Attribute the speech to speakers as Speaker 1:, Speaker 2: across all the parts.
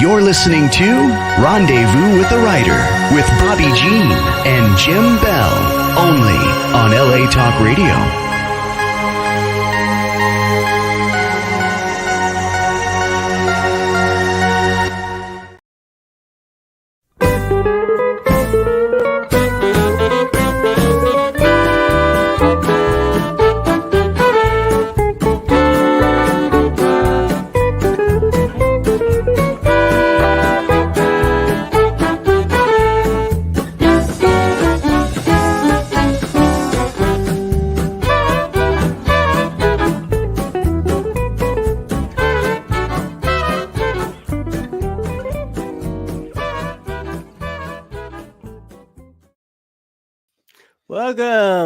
Speaker 1: You're listening to Rendezvous with the Writer with Bobbi Jean and Jim Bell, only on LA Talk Radio.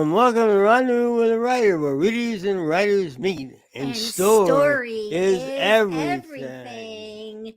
Speaker 2: Welcome to Rendezvous with a Writer, where readers and writers meet. And story is everything.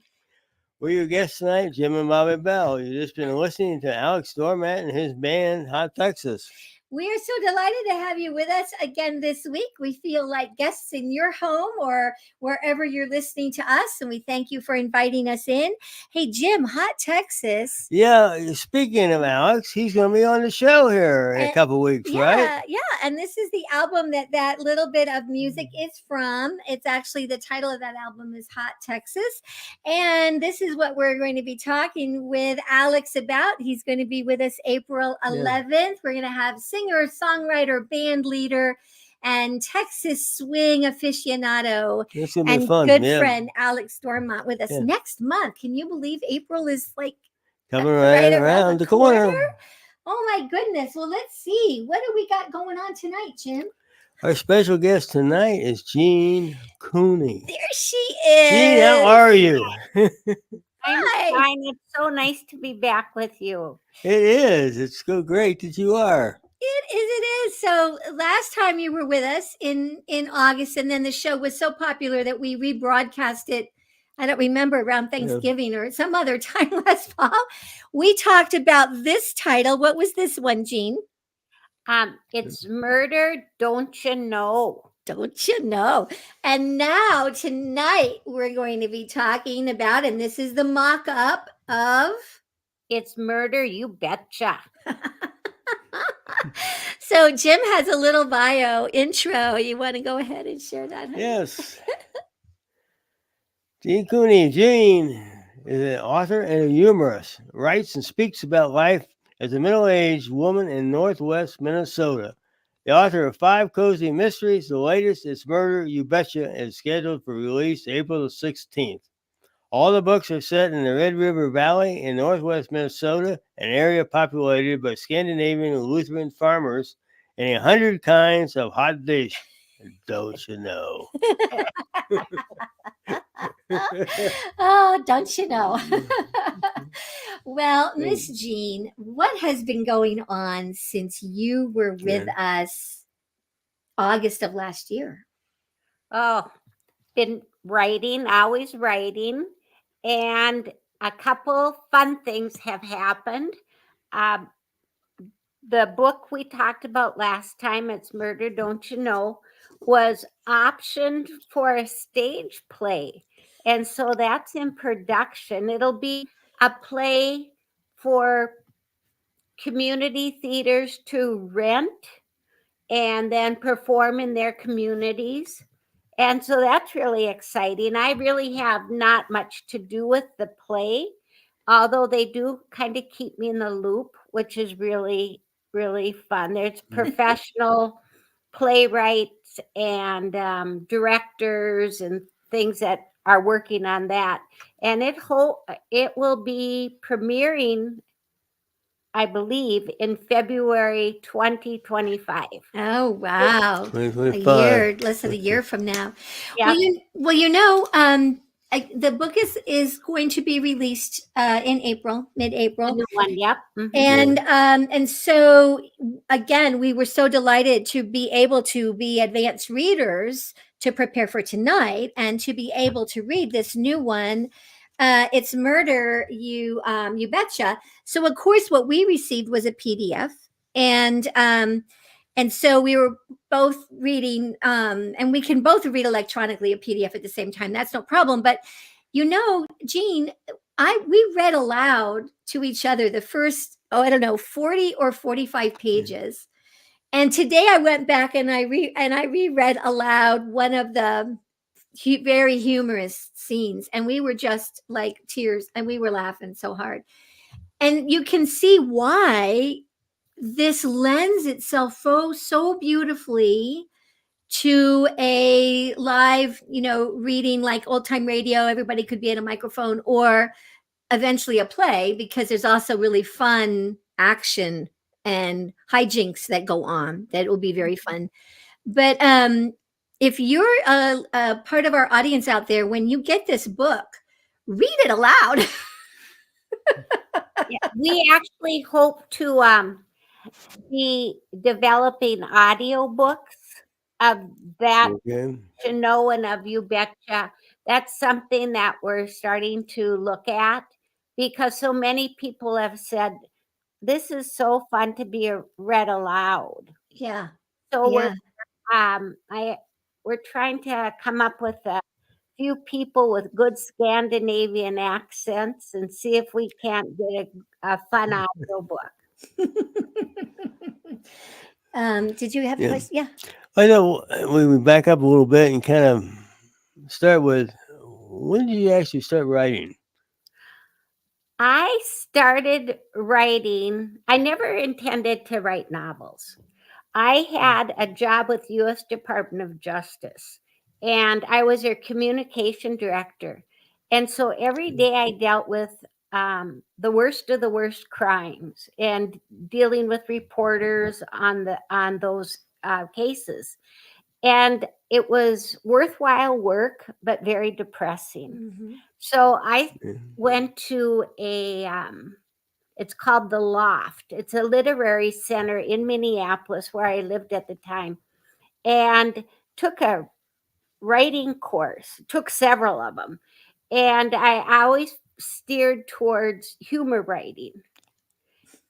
Speaker 2: We're your guests tonight, Jim and Bobbi Bell. You've just been listening to Alex Dormat and his band, Hot Texas.
Speaker 3: We are so delighted to have you with us again this week. We feel like guests in your home or wherever you're listening to us, and we thank you for inviting us in. Hey, Jim, Hot Texas.
Speaker 2: Yeah, speaking of Alex, he's going to be on the show here in a couple weeks, right?
Speaker 3: Yeah, and this is the album that little bit of music is from. It's actually, the title of that album is Hot Texas, and this is what we're going to be talking with Alex about. He's going to be with us April 11th. Yeah. We're going to have singer, songwriter, band leader, and Texas swing aficionado and
Speaker 2: fun.
Speaker 3: Good friend Alex Dormat with us next month. Can you believe April is like
Speaker 2: coming right around the corner?
Speaker 3: Oh my goodness. Well, let's see. What do we got going on tonight, Jim?
Speaker 2: Our special guest tonight is Jean Cooney.
Speaker 3: There she is.
Speaker 2: Jean, how are you?
Speaker 4: I'm fine. It's so nice to be back with you.
Speaker 2: It is. It's so great that you are.
Speaker 3: It is. So last time you were with us in August, and then the show was so popular that we rebroadcast it. I don't remember, around Thanksgiving or some other time last fall. We talked about this title. What was this one, Jean?
Speaker 4: It's Murder, Don't You Know?
Speaker 3: Don't you know? And now tonight we're going to be talking about, and this is the mock-up of
Speaker 4: It's Murder, You Betcha.
Speaker 3: So Jim has a little bio intro. You want to go ahead and share that? Honey?
Speaker 2: Yes. Jean Cooney. Jean is an author and a humorist. Writes and speaks about life as a middle-aged woman in Northwest Minnesota. The author of 5 cozy mysteries. The latest, It's Murder, You Betcha, is scheduled for release April the 16th. All the books are set in the Red River Valley in northwest Minnesota, an area populated by Scandinavian Lutheran farmers and 100 kinds of hot dish. Don't you know?
Speaker 3: Oh, don't you know? Well, Miss Jean, what has been going on since you were with us August of last year?
Speaker 4: Oh, been writing, always writing. And a couple fun things have happened. The book we talked about last time, It's Murder, Don't You Know, was optioned for a stage play. And so that's in production. It'll be a play for community theaters to rent and then perform in their communities. And so that's really exciting. I really have not much to do with the play, although they do kind of keep me in the loop, which is really, really fun. There's professional playwrights and directors and things that are working on that. And it will be premiering, I believe, in February 2025.
Speaker 3: Oh, wow.
Speaker 2: 2025.
Speaker 3: Less than a year from now.
Speaker 4: Yeah.
Speaker 3: The book is going to be released in April, mid-April.
Speaker 4: The new one, yep.
Speaker 3: Mm-hmm. And so again, we were so delighted to be able to be advanced readers to prepare for tonight and to be able to read this new one. It's Murder, You Betcha. So of course, what we received was a PDF, and so we were both reading, and we can both read electronically a PDF at the same time. That's no problem. But Jean, we read aloud to each other the first, I don't know, 40 or 45 pages. And today I went back and I reread aloud one of the very humorous scenes, and we were just like tears, and we were laughing so hard. And you can see why this lends itself so beautifully to a live, reading, like old time radio. Everybody could be at a microphone, or eventually a play, because there's also really fun action and hijinks that go on that will be very fun. But if you're a part of our audience out there, when you get this book, read it aloud.
Speaker 4: Yeah, we actually hope to be developing audiobooks of that
Speaker 2: Okay.
Speaker 4: to know and of You Betcha. That's something that we're starting to look at, because so many people have said this is so fun to be read aloud.
Speaker 3: Yeah.
Speaker 4: So
Speaker 3: Yeah.
Speaker 4: we're trying to come up with a few people with good Scandinavian accents and see if we can't get a fun audiobook.
Speaker 3: Did you have a
Speaker 2: Yeah.
Speaker 3: question? Yeah.
Speaker 2: I know we back up a little bit and kind of start with, when did you actually start writing?
Speaker 4: I started writing, I never intended to write novels. I had a job with U.S. Department of Justice, and I was their communication director. And so every day I dealt with the worst of the worst crimes and dealing with reporters on those cases. And it was worthwhile work, but very depressing.
Speaker 3: Mm-hmm.
Speaker 4: So I
Speaker 2: Yeah.
Speaker 4: went to it's called The Loft. It's a literary center in Minneapolis where I lived at the time, and took a writing course, took several of them. And I always steered towards humor writing.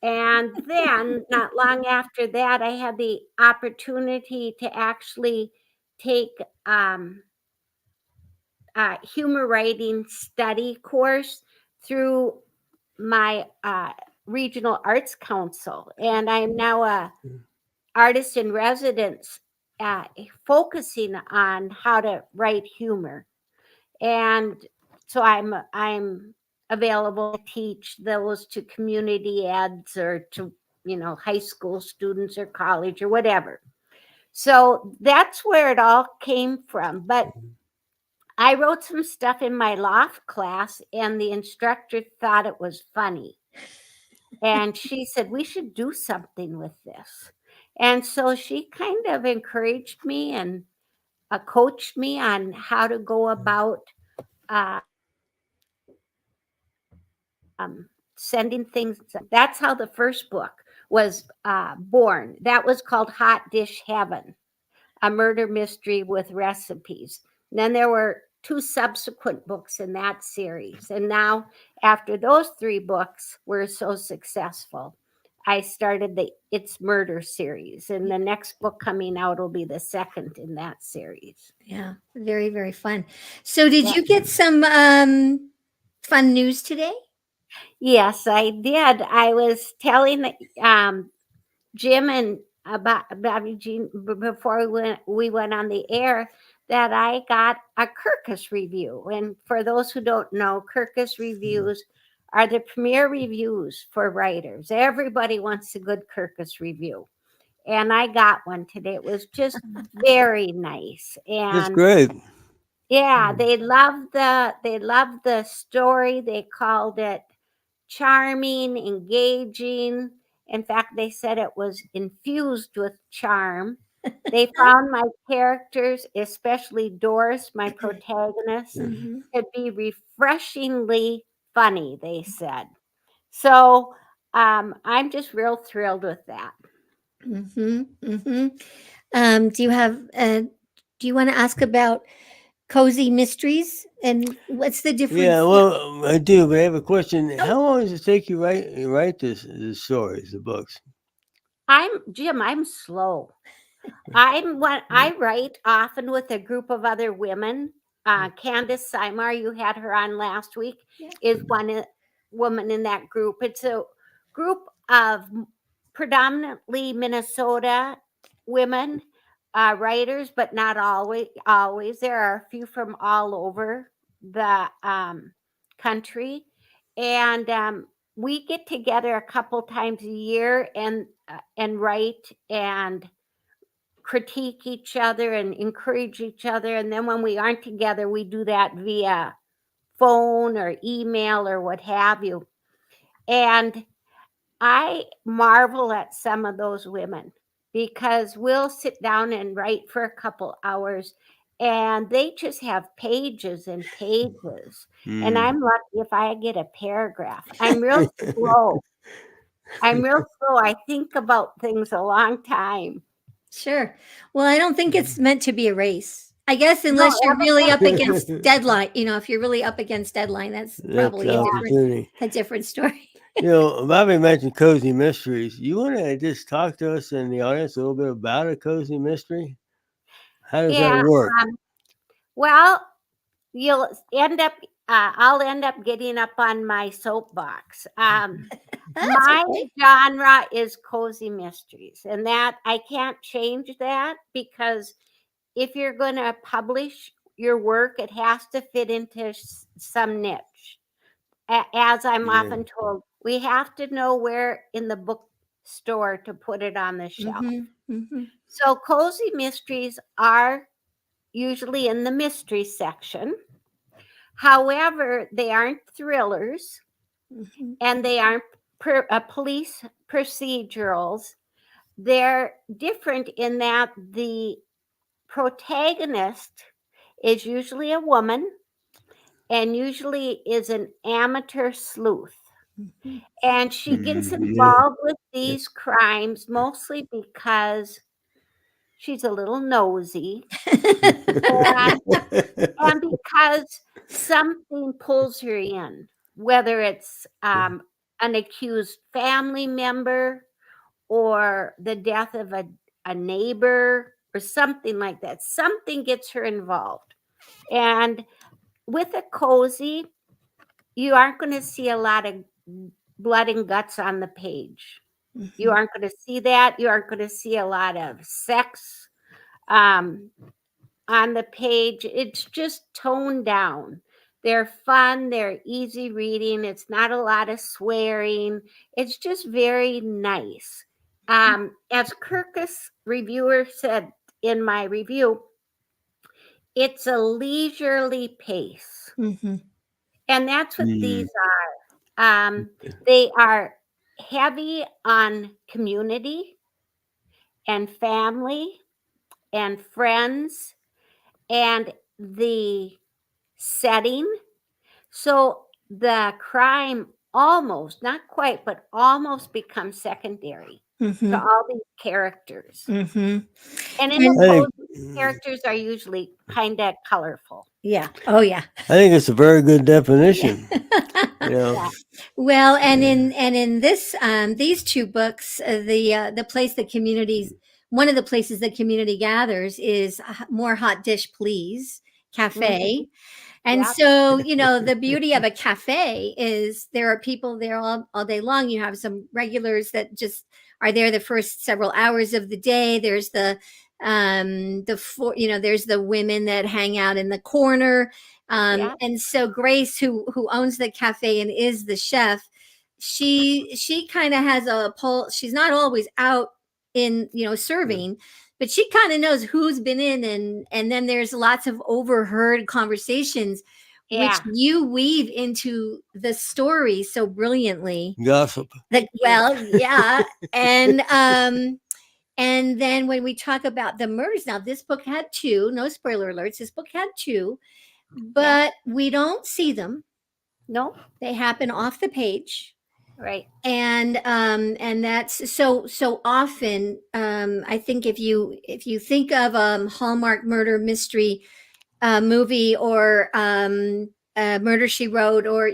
Speaker 4: And then, not long after that, I had the opportunity to actually take a humor writing study course through my regional arts council, and I'm now a artist in residence, uh, focusing on how to write humor. And so I'm available to teach those to community eds, or to high school students or college or whatever. So that's where it all came from. But I wrote some stuff in my loft class, and the instructor thought it was funny. And she said, we should do something with this. And so she kind of encouraged me and coached me on how to go about sending things. That's how the first book was born. That was called Hot Dish Heaven, a murder mystery with recipes. And then there were two subsequent books in that series. And now, after those three books were so successful, I started the It's Murder series. And the next book coming out will be the second in that series.
Speaker 3: Yeah. Very, very fun. So did
Speaker 4: Yeah.
Speaker 3: you get some fun news today?
Speaker 4: Yes, I did. I was telling Jim and about Bobby Jean before we went on the air that I got a Kirkus review. And for those who don't know, Kirkus reviews are the premier reviews for writers. Everybody wants a good Kirkus review. And I got one today. It was just very nice.
Speaker 2: That's
Speaker 4: And
Speaker 2: great.
Speaker 4: yeah, they loved the story. They called it charming, engaging. In fact, they said it was infused with charm. They found my characters, especially Doris, my protagonist,
Speaker 3: Mm-hmm.
Speaker 4: to be refreshingly funny, they said. So I'm just real thrilled with that.
Speaker 3: Mm-hmm. Mm-hmm. Do you want to ask about cozy mysteries, and what's the difference?
Speaker 2: Yeah, well, I do, but I have a question. How long does it take you write the stories, the books?
Speaker 4: Jim, I'm slow. When I write often with a group of other women, Candace Simar, you had her on last week,
Speaker 3: Yeah.
Speaker 4: is one woman in that group. It's a group of predominantly Minnesota women writers, but not always. There are a few from all over the country, and we get together a couple times a year and write and critique each other and encourage each other. And then when we aren't together, we do that via phone or email or what have you. And I marvel at some of those women because we'll sit down and write for a couple hours and they just have pages and pages. And I'm lucky if I get a paragraph. I'm real slow. I think about things a long time.
Speaker 3: Sure. Well, I don't think it's meant to be a race. I guess unless you're really up against deadline. If you're really up against deadline, that's probably a different story.
Speaker 2: Bobbi mentioned cozy mysteries. You want to just talk to us in the audience a little bit about a cozy mystery? How does that work?
Speaker 4: Well, you'll end up. I'll end up getting up on my soapbox. My genre is cozy mysteries, and that I can't change that because if you're going to publish your work, it has to fit into some niche. As I'm often told, we have to know where in the bookstore to put it on the shelf. So cozy mysteries are usually in the mystery section. However, they aren't thrillers and they aren't police procedurals. They're different in that the protagonist is usually a woman and usually is an amateur sleuth. And she gets involved with these crimes mostly because she's a little nosy and because something pulls her in, whether it's an accused family member or the death of a neighbor or something like that. Something gets her involved. And with a cozy, you aren't going to see a lot of blood and guts on the page. You aren't going to see that. You aren't going to see a lot of sex on the page. It's just toned down. They're fun. They're easy reading. It's not a lot of swearing. It's just very nice. As Kirkus reviewer said in my review, it's a leisurely pace. And that's what these are. They are heavy on community and family and friends and the setting. So the crime almost, not quite, but almost becomes secondary to all these characters. And in the characters are usually kind of colorful.
Speaker 3: Yeah. Oh, yeah.
Speaker 2: I think it's a very good definition.
Speaker 3: Well, and in this these two books, the place the communities, one of the places the community gathers is More Hot Dish Please Cafe. And so, the beauty of a cafe is there are people there all day long. You have some regulars that just are there the first several hours of the day. There's there's the women that hang out in the corner. And so Grace, who owns the cafe and is the chef, she kind of has a pull. She's not always out in, serving, but she kind of knows who's been in, and then there's lots of overheard conversations, which you weave into the story so brilliantly.
Speaker 2: Gossip.
Speaker 3: And then when we talk about the murders, now this book had 2, no spoiler alerts. This book had 2, but we don't see them.
Speaker 4: No,
Speaker 3: they happen off the page.
Speaker 4: Right.
Speaker 3: And that's so often. I think if you think of Hallmark murder mystery movie or Murder, She Wrote, or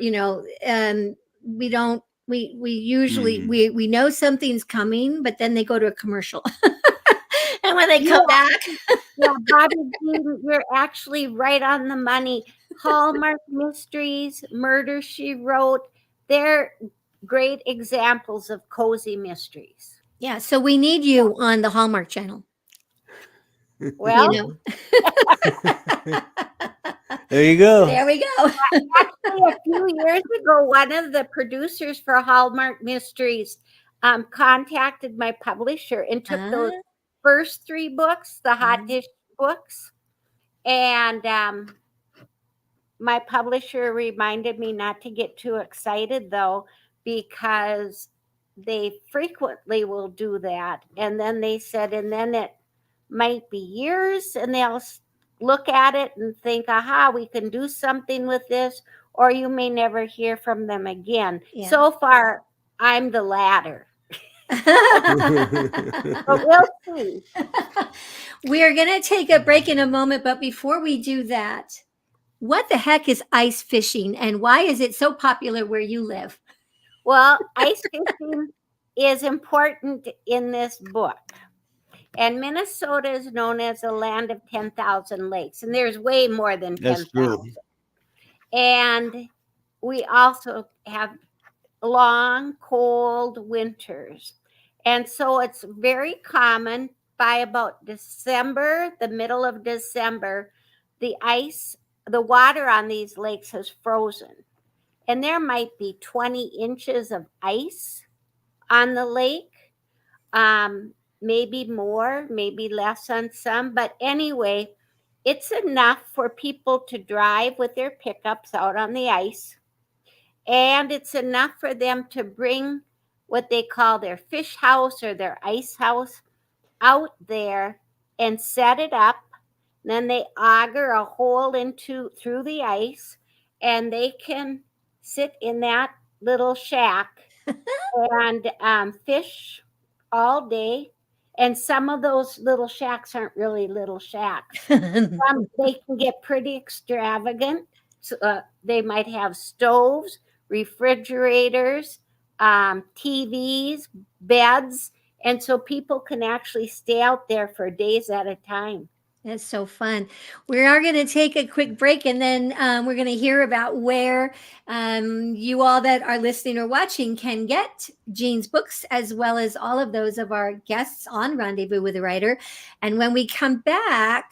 Speaker 3: we usually we know something's coming, but then they go to a commercial. when they come back.
Speaker 4: Yeah, Bobby Jean, you're actually right on the money. Hallmark Mysteries, Murder She Wrote, they're great examples of cozy mysteries.
Speaker 3: Yeah, so we need you on the Hallmark Channel.
Speaker 4: Well,
Speaker 3: You know.
Speaker 2: There you go.
Speaker 3: There we go.
Speaker 4: actually, a few years ago, one of the producers for Hallmark Mysteries contacted my publisher and took those first 3 books, the Hot Dish books, and my publisher reminded me not to get too excited though, because they frequently will do that. And then they said, and then it might be years and they'll look at it and think, aha, we can do something with this, or you may never hear from them again.
Speaker 3: Yeah.
Speaker 4: So far, I'm the latter. But we'll see.
Speaker 3: We're going to take a break in a moment, but before we do that, what the heck is ice fishing and why is it so popular where you live?
Speaker 4: Well, ice fishing is important in this book. And Minnesota is known as a land of 10,000 lakes, and there's way more than
Speaker 2: That's true.
Speaker 4: 10,000. And we also have long, cold winters. And so it's very common by about December, the middle of December, the water on these lakes has frozen. And there might be 20 inches of ice on the lake. Maybe more, maybe less on some. But anyway, it's enough for people to drive with their pickups out on the ice. And it's enough for them to bring what they call their fish house or their ice house out there and set it up. Then they auger a hole through the ice, and they can sit in that little shack and fish all day. And some of those little shacks aren't really little shacks. They can get pretty extravagant. They might have stoves, refrigerators, TVs, beds. And so people can actually stay out there for days at a time.
Speaker 3: That's so fun. We are going to take a quick break and then we're going to hear about where you all that are listening or watching can get Jean's books, as well as all of those of our guests on Rendezvous with a Writer. And when we come back,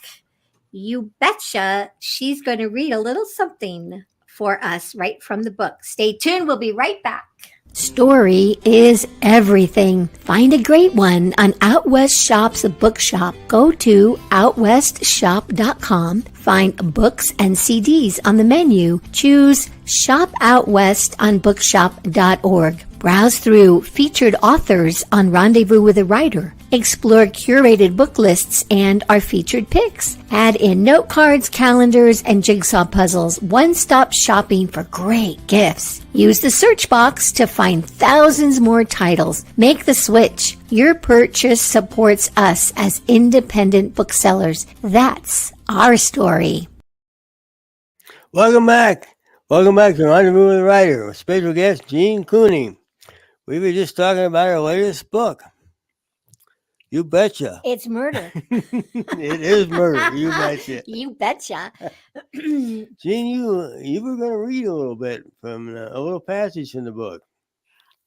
Speaker 3: you betcha she's going to read a little something for us right from the book. Stay tuned. We'll be right back. Story is everything. Find a great one on Out West Shop's bookshop. Go to outwestshop.com. Find books and CDs on the menu. Choose Shop Out West on bookshop.org. Browse through featured authors on Rendezvous with a Writer. Explore curated book lists and our featured picks. Add in note cards, calendars, and jigsaw puzzles. One-stop shopping for great gifts. Use the search box to find thousands more titles. Make the switch. Your purchase supports us as independent booksellers. That's our story.
Speaker 2: Welcome back. Welcome back to Rendezvous with a Writer with special guest Jean Cooney. We were just talking about our latest book. You betcha.
Speaker 3: It's murder.
Speaker 2: It is murder. You betcha.
Speaker 3: You betcha.
Speaker 2: Jean, you were going to read a little bit from a little passage from the book.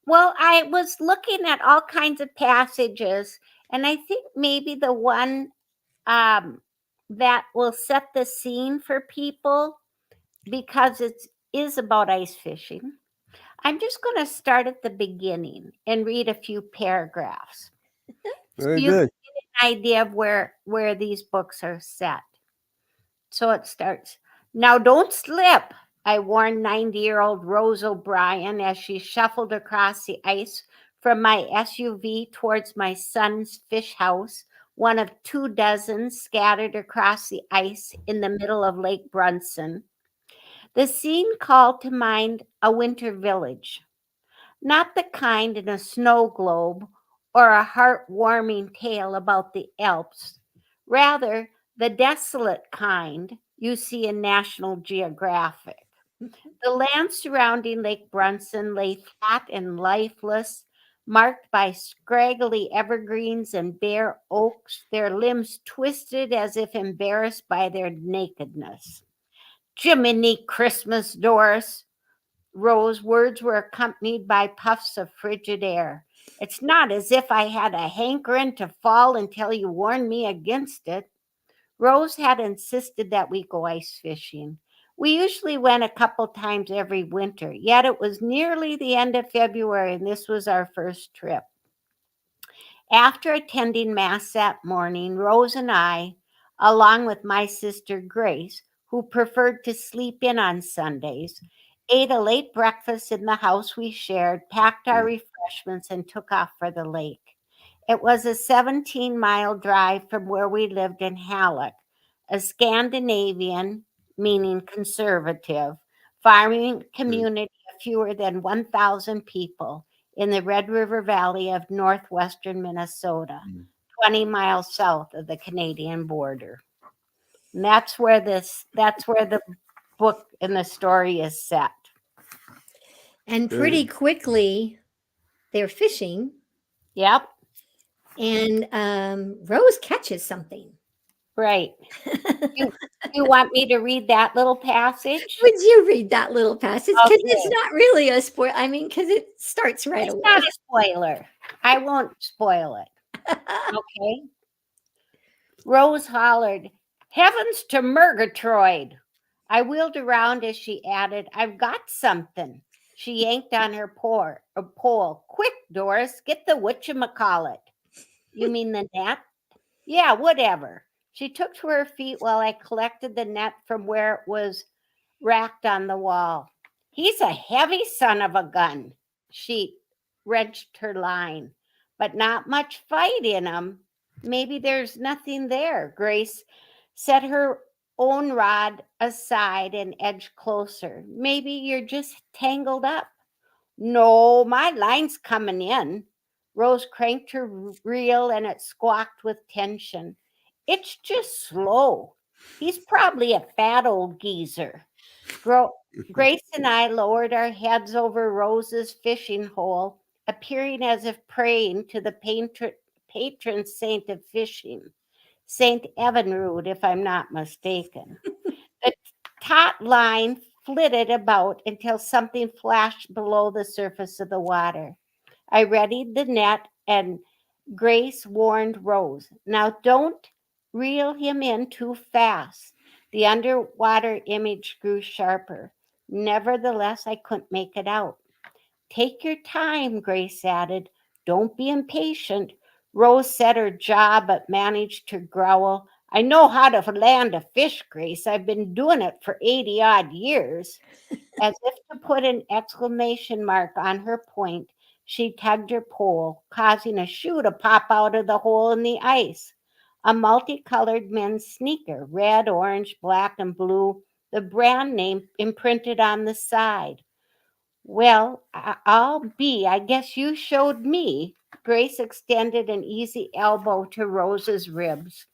Speaker 4: Well, I was looking at all kinds of passages, and I think maybe the one that will set the scene for people, because it is about ice fishing. I'm just going to start at the beginning and read a few paragraphs.
Speaker 2: Very
Speaker 4: so you
Speaker 2: good.
Speaker 4: can get an idea of where these books are set. So it starts, "Now don't slip," I warned 90-year-old Rose O'Brien as she shuffled across the ice from my SUV towards my son's fish house, one of 24 scattered across the ice in the middle of Lake Brunson. The scene called to mind a winter village, not the kind in a snow globe or a heartwarming tale about the Alps, rather the desolate kind you see in National Geographic. The land surrounding Lake Brunson lay flat and lifeless, marked by scraggly evergreens and bare oaks, their limbs twisted as if embarrassed by their nakedness. Jiminy Christmas, Doris! Rose words were accompanied by puffs of frigid air. It's not as if I had a hankering to fall until you warned me against it. Rose had insisted that we go ice fishing. We usually went a couple times every winter, yet it was nearly the end of February and this was our first trip. After attending Mass that morning, Rose and I, along with my sister Grace, who preferred to sleep in on Sundays, ate a late breakfast in the house we shared, packed our refreshments, and took off for the lake. It was a 17-mile drive from where we lived in Halleck, a Scandinavian, meaning conservative, farming community of fewer than 1,000 people in the Red River Valley of northwestern Minnesota, 20 miles south of the Canadian border. And that's where the book and the story is set.
Speaker 3: And pretty quickly, they're fishing,
Speaker 4: Yep,
Speaker 3: and Rose catches something.
Speaker 4: right. You want me to read that little passage?
Speaker 3: Would you read that little passage? Because it's
Speaker 4: Okay.
Speaker 3: not really a spoil. I mean, because it starts right
Speaker 4: It's
Speaker 3: away.
Speaker 4: not a spoiler. I won't spoil it. Okay. Rose hollered, "Heavens to Murgatroyd!" I wheeled around as she added, "I've got something." She yanked on her pole. "Quick, Doris, get the whatchamacallit." You mean the net? Yeah, whatever. She took to her feet while I collected the net from where it was racked on the wall. "He's a heavy son of a gun." She wrenched her line. "But not much fight in him." "Maybe there's nothing there." Grace set her own rod aside and edged closer. "Maybe you're just tangled up." "No, my line's coming in." Rose cranked her reel and it squawked with tension. "It's just slow. He's probably a fat old geezer." Grace and I lowered our heads over Rose's fishing hole, appearing as if praying to the patron saint of fishing, Saint Evinrude, if I'm not mistaken. The taut line flitted about until something flashed below the surface of the water. I readied the net and Grace warned Rose, "Now don't reel him in too fast." The underwater image grew sharper. Nevertheless, I couldn't make it out. "Take your time," Grace added. "Don't be impatient." Rose said her jaw but managed to growl, "I know how to land a fish, Grace. I've been doing it for 80 odd years." As if to put an exclamation mark on her point, she tugged her pole, causing a shoe to pop out of the hole in the ice. A multicolored men's sneaker, red, orange, black, and blue, the brand name imprinted on the side. "Well, I guess you showed me." Grace extended an easy elbow to Rose's ribs.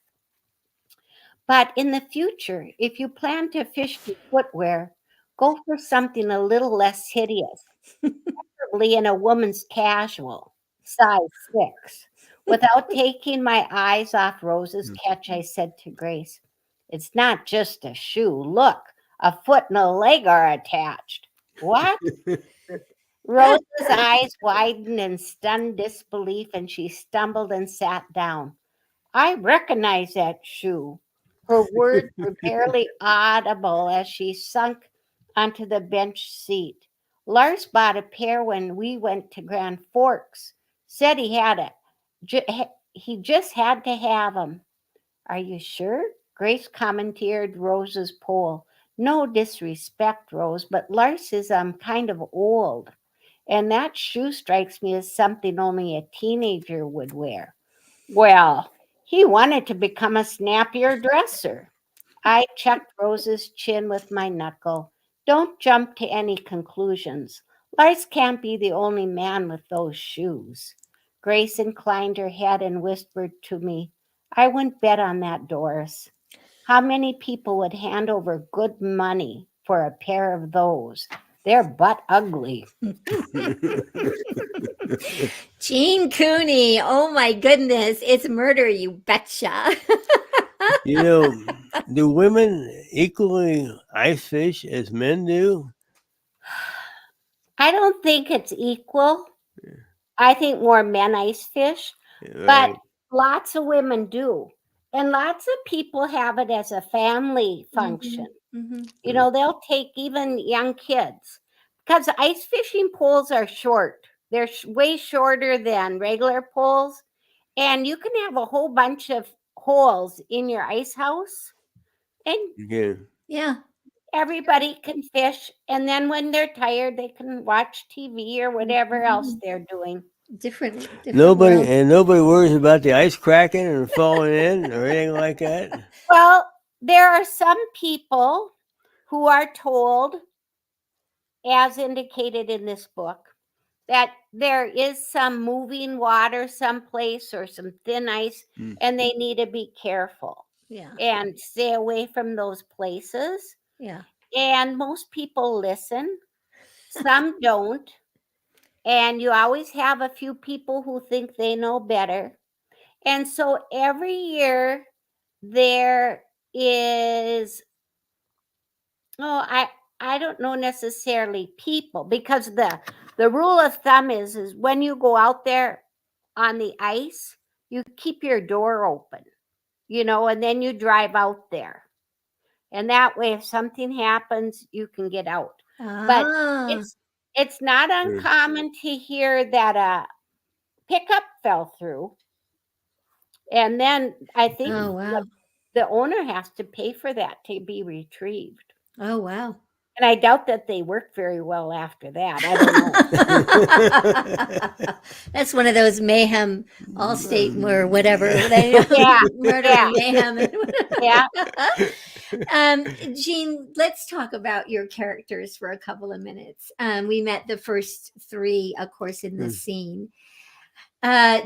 Speaker 4: "But in the future, if you plan to fish in footwear, go for something a little less hideous, preferably in a woman's casual, size 6. Without taking my eyes off Rose's catch, I said to Grace, "It's not just a shoe. Look, a foot and a leg are attached." "What?" Rose's eyes widened in stunned disbelief, and she stumbled and sat down. "I recognize that shoe." Her words were barely audible as she sunk onto the bench seat. "Lars bought a pair when we went to Grand Forks. Said he had it. He just had to have them." "Are you sure?" Grace commandeered Rose's pole. "No disrespect, Rose, but Lars is kind of old. And that shoe strikes me as something only a teenager would wear." "Well, he wanted to become a snappier dresser." I checked Rose's chin with my knuckle. "Don't jump to any conclusions. Lars can't be the only man with those shoes." Grace inclined her head and whispered to me, "I wouldn't bet on that, Doris. How many people would hand over good money for a pair of those? They're butt ugly.
Speaker 3: Gene Cooney. Oh my goodness. It's murder, you betcha.
Speaker 2: You know, do women equally ice fish as men do?
Speaker 4: I don't think it's equal. I think more men ice fish, but
Speaker 2: Right.
Speaker 4: lots of women do. And lots of people have it as a family function. You know, they'll take even young kids because ice fishing poles are short. They're way shorter than regular poles. And you can have a whole bunch of holes in your ice house, and
Speaker 2: Yeah.
Speaker 3: Yeah.
Speaker 4: everybody can fish. And then when they're tired, they can watch TV or whatever else they're doing.
Speaker 3: Different
Speaker 2: Nobody
Speaker 3: world.
Speaker 2: and nobody worries about the ice cracking and falling in or anything like that.
Speaker 4: Well, there are some people who are told, as indicated in this book, that there is some moving water someplace or some thin ice,
Speaker 2: Mm.
Speaker 4: and they need to be careful
Speaker 3: Yeah.
Speaker 4: and stay away from those places.
Speaker 3: Yeah.
Speaker 4: And most people listen, some don't. And you always have a few people who think they know better. And so every year there is, oh, I don't know necessarily people, because the rule of thumb is when you go out there on the ice, you keep your door open, you know, and then you drive out there. And that way, if something happens, you can get out. But
Speaker 3: Ah.
Speaker 4: it's not uncommon to hear that a pickup fell through, and then I think
Speaker 3: Oh wow.
Speaker 4: the owner has to pay for that to be retrieved.
Speaker 3: Oh wow.
Speaker 4: And I doubt that they work very well after that. I don't know.
Speaker 3: That's one of those mayhem Allstate or whatever.
Speaker 4: Yeah,
Speaker 3: Murder
Speaker 4: yeah,
Speaker 3: and mayhem.
Speaker 4: yeah.
Speaker 3: Jean, let's talk about your characters for a couple of minutes. We met the first three, of course, in this scene.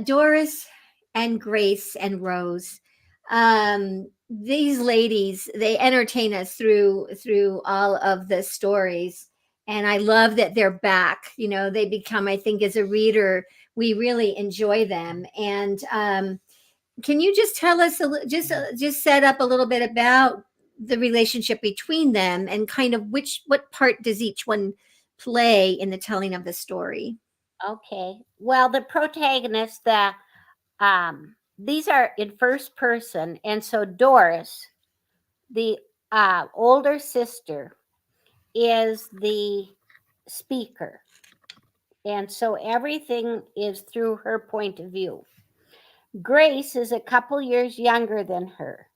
Speaker 3: Doris and Grace and Rose. These ladies, they entertain us through all of the stories, and I love that they're back. You know, they become, I think, as a reader, we really enjoy them. And can you just tell us just set up a little bit about the relationship between them and kind of what part does each one play in the telling of the story?
Speaker 4: Okay. Well, the protagonists, these are in first person, and so Doris, the older sister, is the speaker, and so everything is through her point of view. Grace is a couple years younger than her,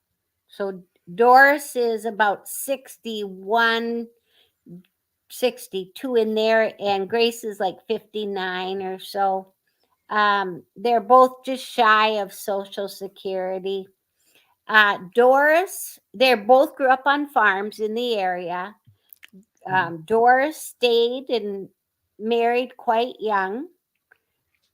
Speaker 4: so Doris is about 61, 62 in there, and Grace is like 59 or so. They're both just shy of Social Security. Doris, they both grew up on farms in the area. Doris stayed and married quite young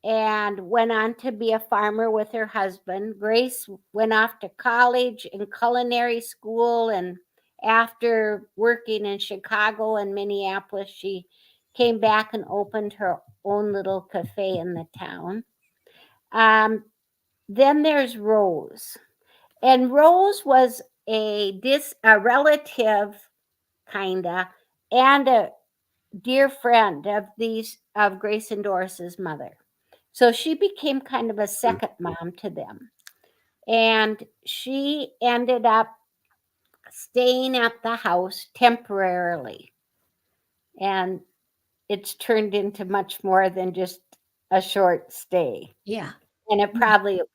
Speaker 4: and went on to be a farmer with her husband. Grace went off to college and culinary school, and after working in Chicago and Minneapolis, she came back and opened her own little cafe in the town. Then there's Rose. And Rose was a relative, kinda, and a dear friend of Grace and Doris's mother. So she became kind of a second mom to them. And she ended up staying at the house temporarily. And it's turned into much more than just a short stay.
Speaker 3: Yeah.
Speaker 4: And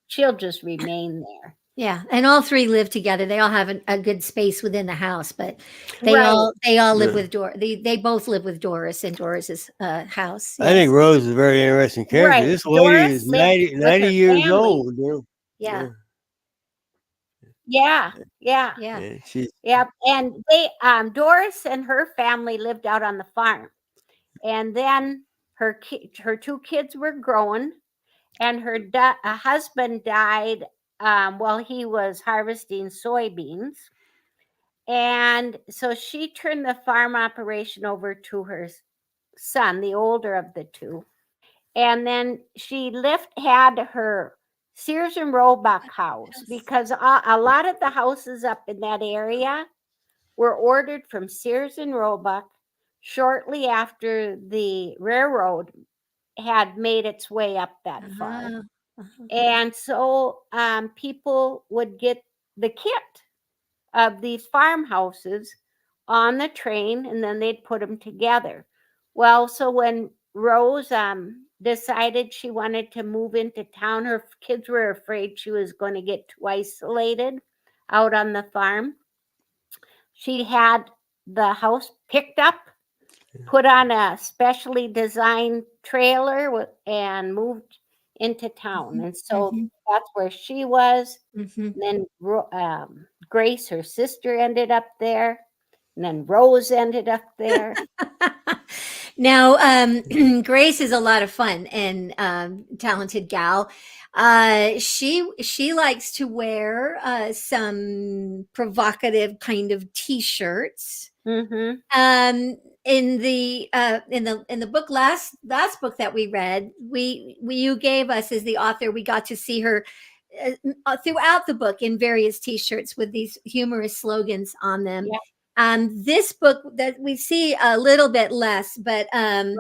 Speaker 4: she'll just remain there.
Speaker 3: Yeah, and all three live together. They all have a good space within the house, but they
Speaker 4: Right.
Speaker 3: all live with They both live with Doris in Doris's house.
Speaker 2: I think Rose is a very interesting character.
Speaker 4: Right.
Speaker 2: This lady
Speaker 4: Doris
Speaker 2: is
Speaker 4: lived
Speaker 2: 90
Speaker 4: with her
Speaker 2: years
Speaker 4: family.
Speaker 2: old. You know?
Speaker 3: Yeah.
Speaker 4: Yeah.
Speaker 3: Yeah.
Speaker 2: And she's
Speaker 4: Yep. And Doris and her family lived out on the farm. And then her two kids were grown, and her husband died while he was harvesting soybeans. And so she turned the farm operation over to her son, the older of the two. And then she had her Sears and Roebuck house, because a lot of the houses up in that area were ordered from Sears and Roebuck shortly after the railroad had made its way up that far. And so people would get the kit of these farmhouses on the train, and then they'd put them together. Well, so when Rose decided she wanted to move into town, her kids were afraid she was going to get too isolated out on the farm. She had the house picked up, put on a specially designed trailer, and moved into town. And so that's where she was. Then Grace, her sister, ended up there. And then Rose ended up there.
Speaker 3: Now, Grace is a lot of fun and talented gal. She likes to wear some provocative kind of t-shirts. In the book last book that we read, you gave us as the author, we got to see her throughout the book in various t-shirts with these humorous slogans on them.
Speaker 4: Yeah.
Speaker 3: This book that we see a little bit less, but one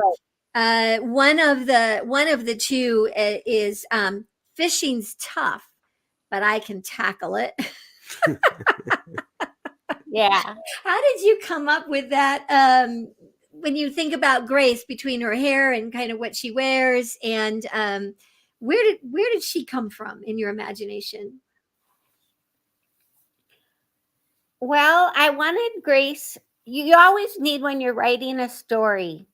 Speaker 3: of the two is fishing's tough, but I can tackle it.
Speaker 4: Yeah.
Speaker 3: How did you come up with that? When you think about Grace, between her hair and kind of what she wears, and where did she come from in your imagination?
Speaker 4: Well, I wanted Grace. You always need, when you're writing a story,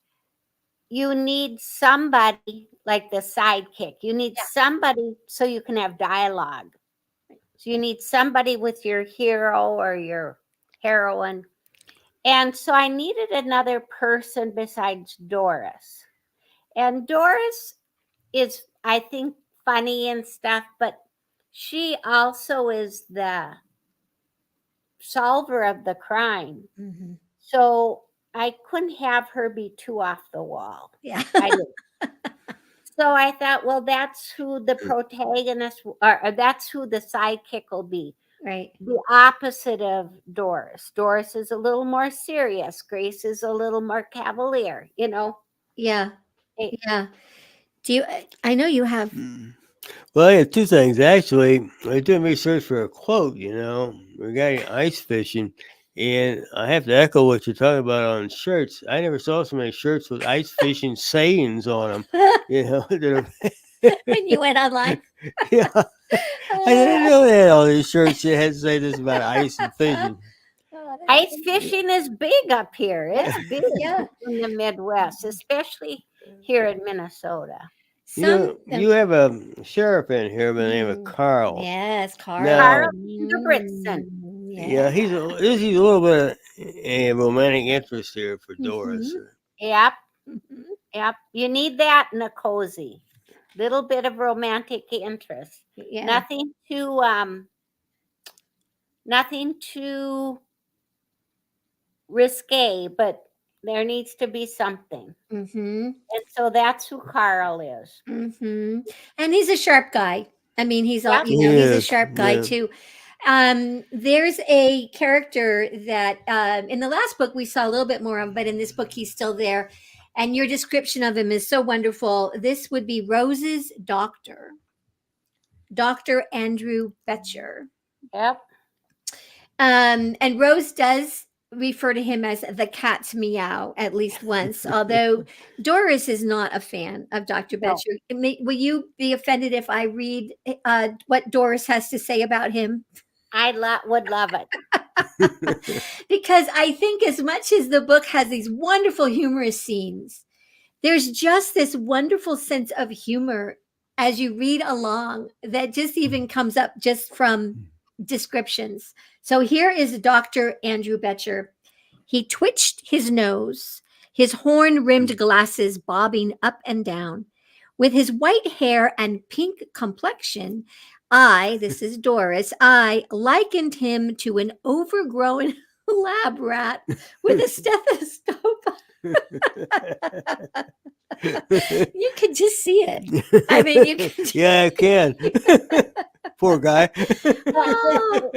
Speaker 4: you need somebody like the sidekick. You need somebody so you can have dialogue. So you need somebody with your hero or your heroine. And so I needed another person besides Doris. And Doris is, I think, funny and stuff, but she also is the solver of the crime. So I couldn't have her be too off the wall.
Speaker 3: Yeah.
Speaker 4: So I thought, well, that's who the protagonist, or that's who the sidekick will be.
Speaker 3: Right.
Speaker 4: The opposite of Doris. Doris is a little more serious. Grace is a little more cavalier, you know?
Speaker 3: Yeah. Yeah. I know you have.
Speaker 2: Well, I have two things. Actually, I was doing research for a quote, regarding ice fishing. And I have to echo what you're talking about on shirts. I never saw so many shirts with ice fishing sayings on them.
Speaker 3: When you went online.
Speaker 2: Yeah. I didn't know they had all these shirts that had to say this about ice and fishing.
Speaker 4: Ice fishing is big up here. It's big in the Midwest, especially here in Minnesota.
Speaker 2: You have a sheriff in here by the name of Carl.
Speaker 3: Yes, Carl.
Speaker 4: Carl Ingebrigtsen.
Speaker 2: Yeah, he's a little bit of a romantic interest here for Doris.
Speaker 4: Yep. Yep. You need that in a cozy. Little bit of romantic interest.
Speaker 3: Yeah.
Speaker 4: Nothing too risque, but there needs to be something. And so that's who Carl is.
Speaker 3: And he's a sharp guy. I mean, he's he's a sharp guy too. There's a character that in the last book we saw a little bit more of, but in this book he's still there. And your description of him is so wonderful. This would be Rose's doctor, Dr. Andrew Betcher.
Speaker 4: Yep.
Speaker 3: And Rose does refer to him as the cat's meow at least once, although Doris is not a fan of Dr. Betcher. Will you be offended if I read what Doris has to say about him?
Speaker 4: I would love it.
Speaker 3: Because I think as much as the book has these wonderful humorous scenes, there's just this wonderful sense of humor as you read along that just even comes up just from descriptions. So here is Dr. Andrew Betcher. He twitched his nose, his horn-rimmed glasses bobbing up and down. With his white hair and pink complexion, this is Doris, I likened him to an overgrown lab rat with a stethoscope. You can just see it. I mean, you can.
Speaker 2: Yeah, I can. Poor guy.
Speaker 3: Oh,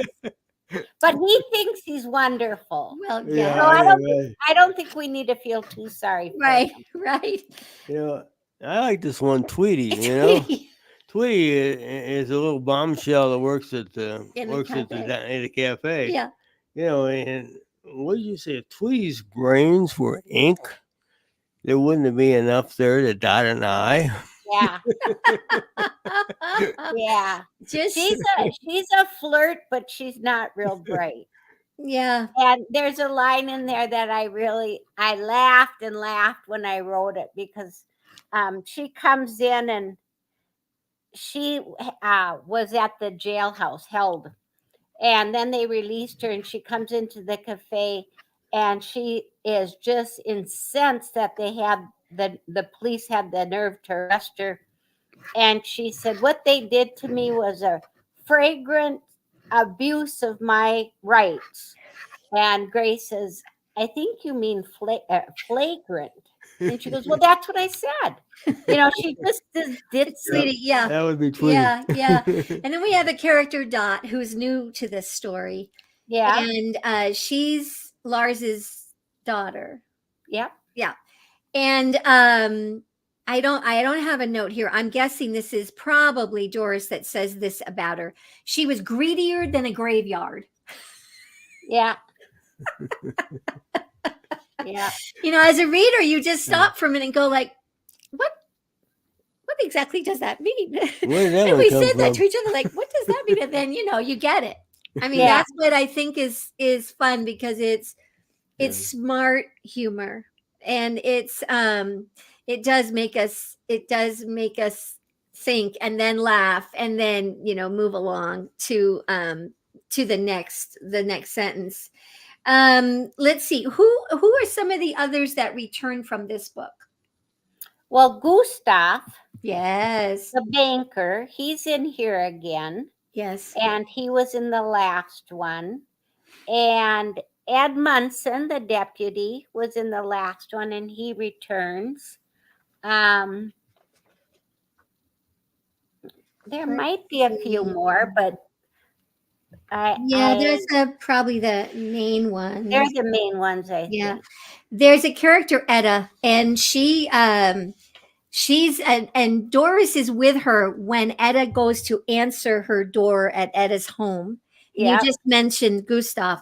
Speaker 4: But he thinks he's wonderful.
Speaker 3: well,
Speaker 2: Yeah,
Speaker 4: So
Speaker 3: yeah.
Speaker 2: right.
Speaker 4: I don't think we need to feel too sorry for
Speaker 3: Right,
Speaker 4: him.
Speaker 3: right.
Speaker 2: You know, I like this one, Tweety. You know, Tweety is a little bombshell that works at the
Speaker 3: In the cafe.
Speaker 2: at the cafe.
Speaker 3: Yeah.
Speaker 2: You know, and what did you say? If Tweety's brains were ink, there wouldn't be enough there to dot an I.
Speaker 4: Yeah, yeah.
Speaker 3: Just
Speaker 4: She's a flirt, but she's not real bright.
Speaker 3: yeah.
Speaker 4: And there's a line in there that I laughed and laughed when I wrote it because she comes in and she was at the jailhouse held, and then they released her and she comes into the cafe and she is just incensed that they had the police had the nerve to arrest her. And she said, what they did to me was a fragrant abuse of my rights. And Grace says, I think you mean flagrant. And she goes, well, that's what I said. You know, she just did
Speaker 3: Sweetie, yeah.
Speaker 2: That would be Tweety.
Speaker 3: Yeah, yeah. And then we have the character Dot, who's new to this story.
Speaker 4: Yeah.
Speaker 3: And she's Lars's daughter.
Speaker 4: Yep.
Speaker 3: Yeah. And I don't have a note here. I'm guessing this is probably Doris that says this about her. She was greedier than a graveyard.
Speaker 4: Yeah. Yeah.
Speaker 3: You know, as a reader, you just stop for a minute and go like, what exactly does that mean?
Speaker 2: Where did that
Speaker 3: And
Speaker 2: one
Speaker 3: we
Speaker 2: come
Speaker 3: said that
Speaker 2: from?
Speaker 3: to each other, like, what does that mean? And then, you know, you get it. I mean,
Speaker 4: Yeah.
Speaker 3: that's what I think is fun because it's smart humor. And it does make us think and then laugh and then, you know, move along to the next sentence. Let's see. Who are some of the others that return from this book?
Speaker 4: Well, Gustav,
Speaker 3: Yes.
Speaker 4: the banker, he's in here again.
Speaker 3: Yes.
Speaker 4: And he was in the last one. And Ed Munson, the deputy, was in the last one, and he returns. There might be a few more, but
Speaker 3: there's probably the main ones.
Speaker 4: They're the main ones, I think.
Speaker 3: There's a character, Etta, and she's and Doris is with her when Etta goes to answer her door at Etta's home.
Speaker 4: Yeah.
Speaker 3: You just mentioned Gustav,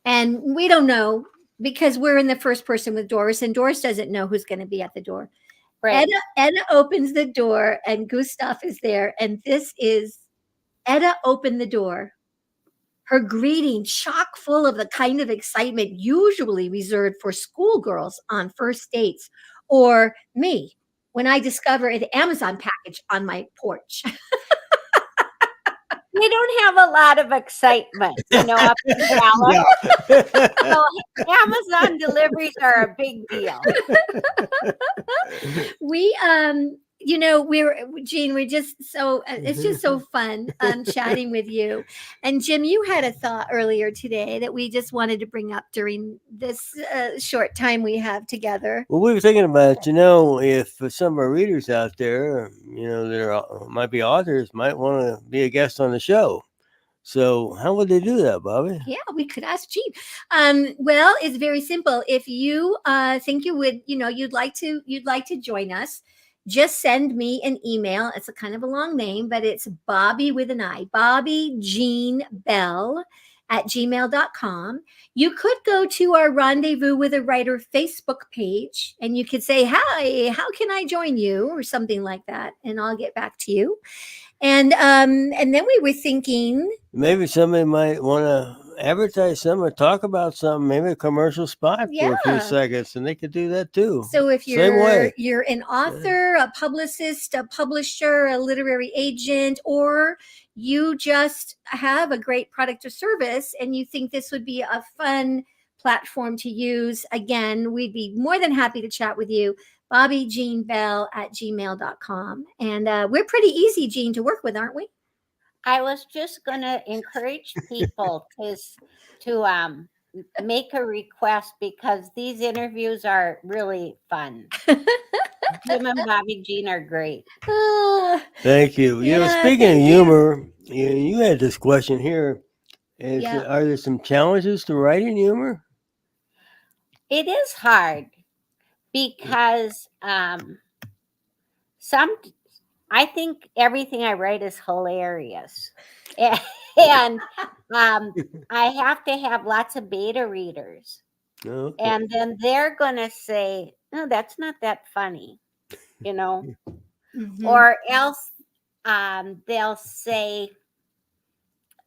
Speaker 3: and we don't know because we're in the first person with Doris, and Doris doesn't know who's going to be at the door.
Speaker 4: Right.
Speaker 3: Etta opens the door, and Gustav is there, and this is Etta opened the door. Her greeting chock full of the kind of excitement usually reserved for schoolgirls on first dates, or me when I discover an Amazon package on my porch.
Speaker 4: We don't have a lot of excitement, you know, up in Dallas. So Amazon deliveries are a big deal.
Speaker 3: We you know, Jean, we're just so it's just so fun chatting with you. And Jim, you had a thought earlier today that we just wanted to bring up during this short time we have together.
Speaker 2: Well, we were thinking about, you know, if some of our readers out there, you know, that might be authors, might want to be a guest on the show. So how would they do that, Bobbi?
Speaker 3: Yeah, we could ask Jean. Well, it's very simple. If you think you would, you know, you'd like to join us, just send me an email. It's a kind of a long name, but it's Bobbi with an I, Bobbi Jean Bell @gmail.com. You could go to our Rendezvous with a Writer Facebook page and you could say, hi, how can I join you? Or something like that. And I'll get back to you. And then we were thinking
Speaker 2: maybe somebody might want to advertise something or talk about something, maybe a commercial spot for a few seconds, and they could do that too.
Speaker 3: So if
Speaker 2: Same way.
Speaker 3: you're an author, a publicist, a publisher, a literary agent, or you just have a great product or service and you think this would be a fun platform to use, again, we'd be more than happy to chat with you. Bobbi Jean Bell @gmail.com. And we're pretty easy, Jean, to work with, aren't we?
Speaker 4: I was just going to encourage people to make a request because these interviews are really fun. Jim and Bobby Jean are great.
Speaker 3: Oh,
Speaker 2: Thank you.
Speaker 3: yeah,
Speaker 2: Speaking of
Speaker 3: thank you.
Speaker 2: humor, you had this question here.
Speaker 3: Yeah.
Speaker 2: Are there some challenges to writing humor?
Speaker 4: It is hard because I think everything I write is hilarious. And I have to have lots of beta readers.
Speaker 2: Okay.
Speaker 4: And then they're going to say, no, that's not that funny, you know,
Speaker 3: Mhm.
Speaker 4: or else they'll say,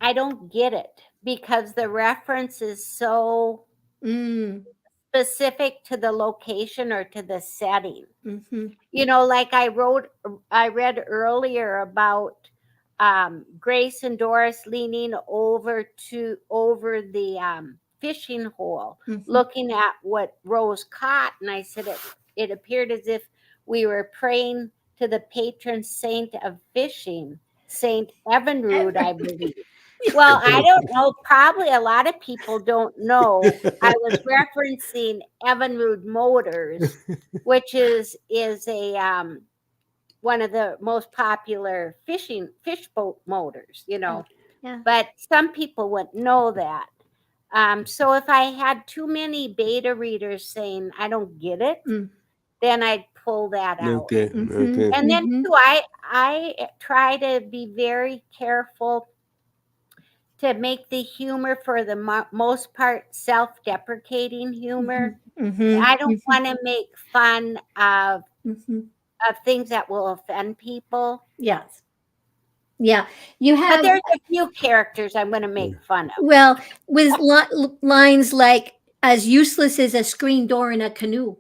Speaker 4: I don't get it because the reference is so
Speaker 3: Mm.
Speaker 4: specific to the location or to the setting.
Speaker 3: Mhm.
Speaker 4: You know, like I read earlier about Grace and Doris leaning over the fishing hole,
Speaker 3: Mhm.
Speaker 4: looking at what Rose caught, and I said it appeared as if we were praying to the patron saint of fishing, Saint Evinrude, I believe. Well, I don't know. Probably a lot of people don't know. I was referencing Evinrude Motors, which is a one of the most popular fish boat motors, you know.
Speaker 3: Yeah.
Speaker 4: But some people wouldn't know that. So if I had too many beta readers saying I don't get it,
Speaker 3: Mm.
Speaker 4: then I'd pull that out.
Speaker 2: Okay.
Speaker 3: Mhm.
Speaker 2: Okay.
Speaker 4: And then
Speaker 3: Mhm.
Speaker 4: too, I try to be very careful to make the humor for the most part self-deprecating humor.
Speaker 3: Mhm.
Speaker 4: I don't
Speaker 3: Mhm.
Speaker 4: want to make fun
Speaker 3: Mhm.
Speaker 4: of things that will offend people.
Speaker 3: Yes. Yeah. You
Speaker 4: But
Speaker 3: have,
Speaker 4: there's a few characters I'm going to make fun of.
Speaker 3: well, with lines like as useless as a screen door in a canoe.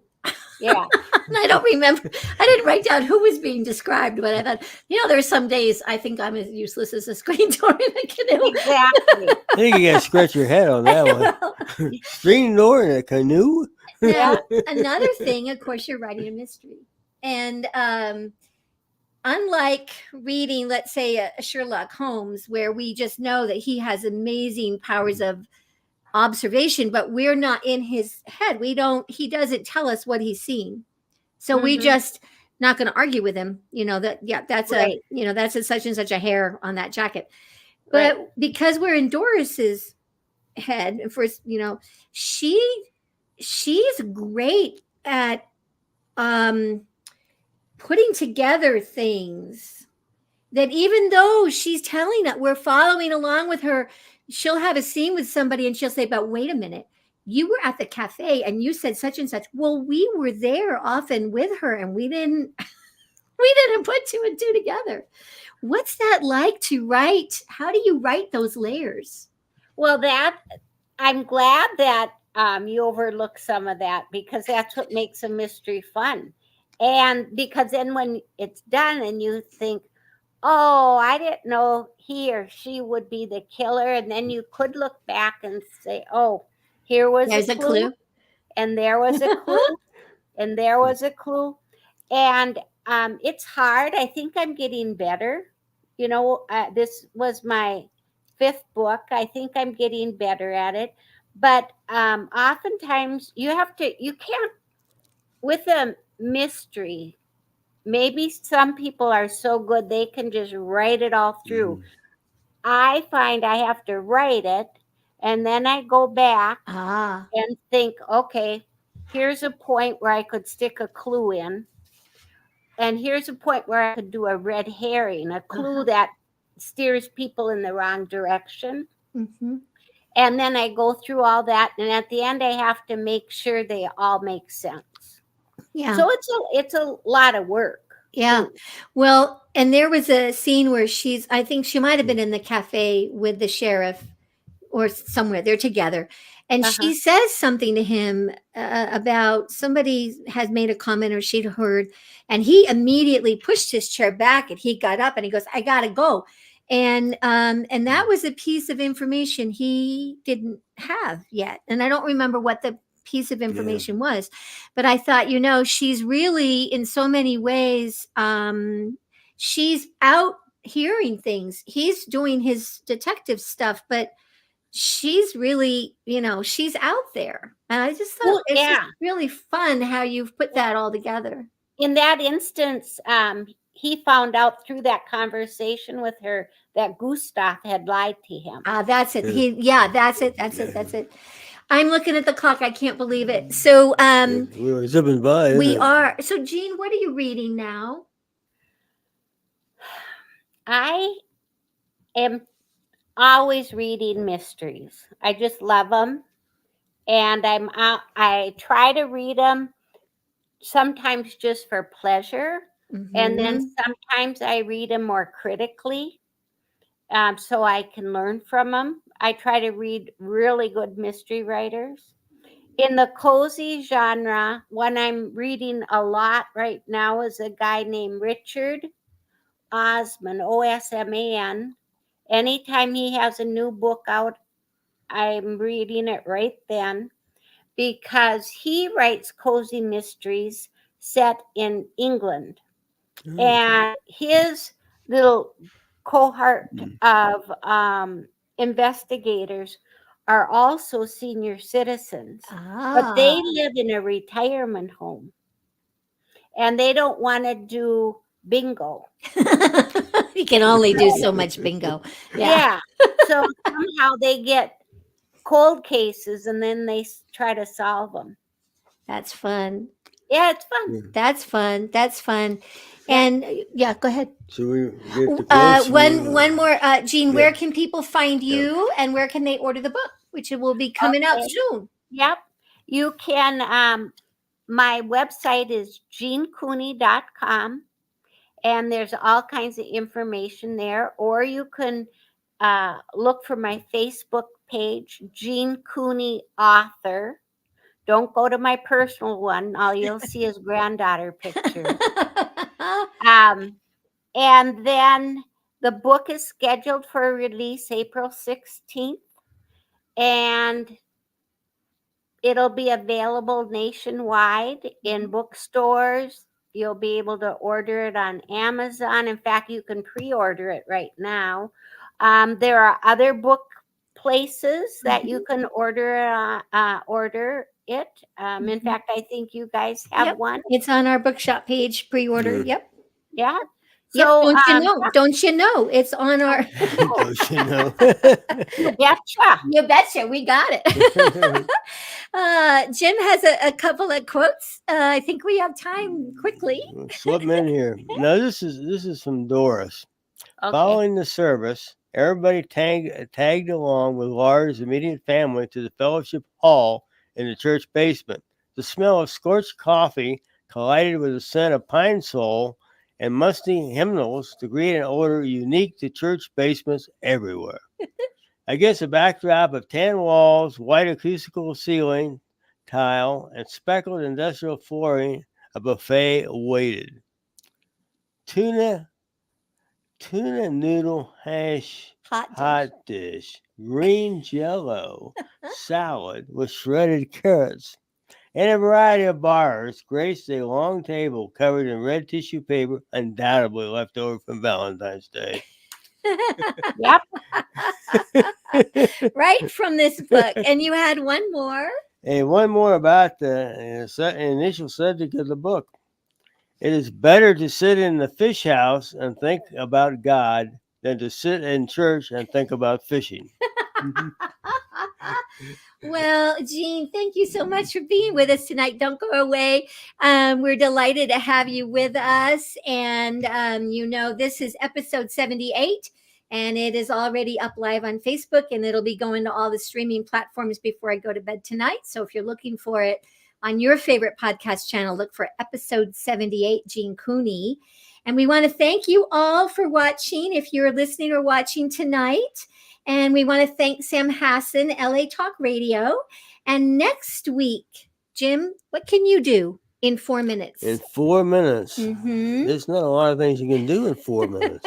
Speaker 4: Yeah,
Speaker 3: And I don't remember. I didn't write down who was being described, but I thought, there's some days I think I'm as useless as a screen door in a canoe.
Speaker 4: exactly.
Speaker 2: I think you got to scratch your head on that one.
Speaker 3: Well,
Speaker 2: Screen door in a canoe?
Speaker 3: now, another thing, of course, you're writing a mystery. And unlike reading, let's say, a Sherlock Holmes, where we just know that he has amazing powers of observation, but we're not in his head. He doesn't tell us what he's seeing. So we
Speaker 4: Mhm.
Speaker 3: just not going to argue with him, that's
Speaker 4: Right.
Speaker 3: that's a such and such a hair on that jacket.
Speaker 4: Right.
Speaker 3: But because we're in Doris's head, first, she's great at putting together things that, even though she's telling that we're following along with her, she'll have a scene with somebody and she'll say, but wait a minute, you were at the cafe and you said such and such. Well, we were there often with her and we didn't put two and two together. What's that like to write? How do you write those layers?
Speaker 4: Well, I'm glad that you overlook some of that because that's what makes a mystery fun. And because then when it's done and you think, oh, I didn't know he or she would be the killer. And then you could look back and say, oh, here was
Speaker 3: There's
Speaker 4: a clue, and there was a clue, and there was a clue. And it's hard. I think I'm getting better. This was my 5th book. I think I'm getting better at it. But oftentimes you can't, with a mystery, maybe some people are so good they can just write it all through. I find I have to write it and then I go back and think, okay, here's a point where I could stick a clue in. And here's a point where I could do a red herring, a clue that steers people in the wrong direction.
Speaker 3: Mm-hmm.
Speaker 4: And then I go through all that. And at the end, I have to make sure they all make sense.
Speaker 3: Yeah.
Speaker 4: So it's a lot of work.
Speaker 3: Yeah.
Speaker 4: too.
Speaker 3: Well, and there was a scene where I think she might have been in the cafe with the sheriff or somewhere. They're together. And she says something to him about somebody has made a comment or she'd heard, and he immediately pushed his chair back and he got up and he goes, I gotta go. And that was a piece of information he didn't have yet. And I don't remember what the piece of information was, but I thought, she's really, in so many ways, she's out hearing things. He's doing his detective stuff, but she's really, she's out there. And I just thought
Speaker 4: Well,
Speaker 3: it's just
Speaker 4: yeah.
Speaker 3: really fun how you've put that all together.
Speaker 4: In that instance, he found out through that conversation with her that Gustav had lied to him.
Speaker 3: That's it. That's it. That's it. I'm looking at the clock. I can't believe it. So
Speaker 2: We were zipping by.
Speaker 3: we
Speaker 2: isn't it?
Speaker 3: are. So Jean, what are you reading now?
Speaker 4: I am always reading mysteries. I just love them, and I try to read them sometimes just for pleasure, and then
Speaker 3: Mhm.
Speaker 4: sometimes I read them more critically, so I can learn from them. I try to read really good mystery writers. In the cozy genre, one I'm reading a lot right now is a guy named Richard Osman, Osman. Anytime he has a new book out, I'm reading it right then because he writes cozy mysteries set in England.
Speaker 2: Oh.
Speaker 4: And his little cohort of investigators are also senior citizens, but they live in a retirement home and they don't want to do bingo.
Speaker 3: You can only do so much bingo. Yeah.
Speaker 4: So somehow they get cold cases and then they try to solve them.
Speaker 3: That's fun.
Speaker 4: Yeah, it's fun.
Speaker 3: That's fun. That's fun.
Speaker 4: Yeah.
Speaker 3: And yeah, go ahead.
Speaker 2: So we get the quotes.
Speaker 3: One more, Jean.
Speaker 2: Yeah.
Speaker 3: Where can people find you, and where can they order the book, which will be coming out
Speaker 4: Okay.
Speaker 3: soon?
Speaker 4: Yep. You can, my website is jeancooney.com, and there's all kinds of information there. Or you can look for my Facebook page, Jean Cooney Author. Don't go to my personal one. All you'll see is granddaughter pictures. And then the book is scheduled for release April 16th. And it'll be available nationwide in bookstores. You'll be able to order it on Amazon. In fact, you can pre-order it right now. There are other book places that you can order it. In fact, I think you guys have
Speaker 3: Yep.
Speaker 4: one.
Speaker 3: It's on our bookshop page, pre-order.
Speaker 2: Yeah.
Speaker 3: Yep.
Speaker 4: Yeah.
Speaker 3: Yep.
Speaker 4: So
Speaker 3: Don't you know? Don't you know? It's on our.
Speaker 2: Don't you know?
Speaker 4: you betcha.
Speaker 3: You betcha. We got it. Jim has a couple of quotes. I think we have time quickly.
Speaker 2: Slip 'em in here. Now this is from Doris.
Speaker 4: Okay.
Speaker 2: Following the service, everybody tagged along with Laura's immediate family to the fellowship hall in the church basement. The smell of scorched coffee collided with the scent of pine sol and musty hymnals to create an odor unique to church basements everywhere. Against a backdrop of tan walls, white acoustical ceiling tile, and speckled industrial flooring, a buffet waited. Tuna noodle hash hot dish, green jello, salad with shredded carrots, and a variety of bars graced a long table covered in red tissue paper, undoubtedly left over from Valentine's Day.
Speaker 4: Yep.
Speaker 3: Right from this book. And you had one more.
Speaker 2: And one more about the initial subject of the book. It is better to sit in the fish house and think about God than to sit in church and think about fishing.
Speaker 3: Well, Jean, thank you so much for being with us tonight. Don't go away. We're delighted to have you with us. And, this is episode 78. And it is already up live on Facebook, and it'll be going to all the streaming platforms before I go to bed tonight. So if you're looking for it on your favorite podcast channel, look for episode 78, Jean Cooney. And we want to thank you all for watching, if you're listening or watching tonight. And we want to thank Sam Hassan, LA Talk Radio. And next week, Jim, what can you do in 4 minutes?
Speaker 2: In 4 minutes.
Speaker 3: Mhm.
Speaker 2: There's not a lot of things you can do in 4 minutes.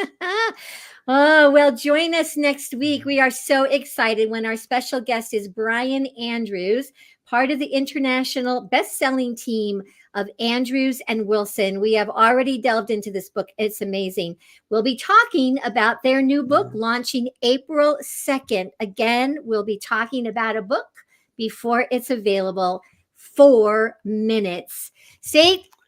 Speaker 3: Oh, well, join us next week. We are so excited when our special guest is Brian Andrews, part of the international best-selling team of Andrews and Wilson. We have already delved into this book. It's amazing. We'll be talking about their new book launching April 2nd. Again, we'll be talking about a book before it's available. 4 minutes.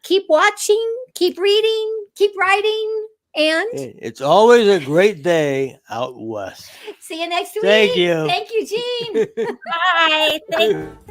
Speaker 3: Keep watching, keep reading, keep writing, and
Speaker 2: it's always a great day out west.
Speaker 3: See you next week.
Speaker 2: Thank you.
Speaker 3: Thank you, Jean.
Speaker 4: Bye. Thank